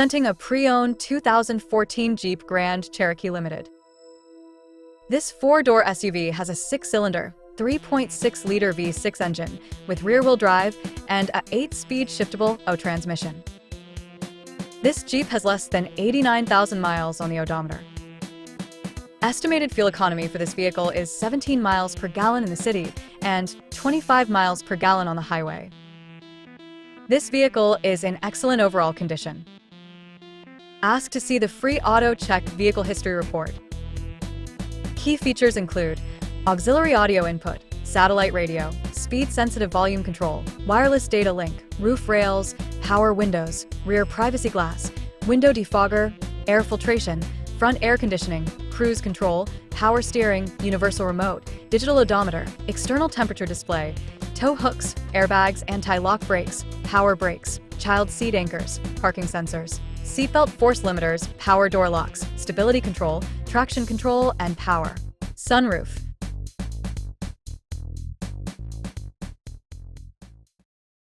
Presenting a pre-owned 2014 Jeep Grand Cherokee Limited. This four-door SUV has a six-cylinder, 3.6-liter V6 engine with rear-wheel drive and a 8-speed shiftable auto transmission. This Jeep has less than 89,000 miles on the odometer. Estimated fuel economy for this vehicle is 17 miles per gallon in the city and 25 miles per gallon on the highway. This vehicle is in excellent overall condition. Ask to see the free Auto Check Vehicle History Report. Key features include auxiliary audio input, satellite radio, speed-sensitive volume control, wireless data link, roof rails, power windows, rear privacy glass, window defogger, air filtration, front air conditioning, cruise control, power steering, universal remote, digital odometer, external temperature display, tow hooks, airbags, anti-lock brakes, power brakes, child seat anchors, parking sensors, seatbelt force limiters, power door locks, stability control, traction control, and power sunroof.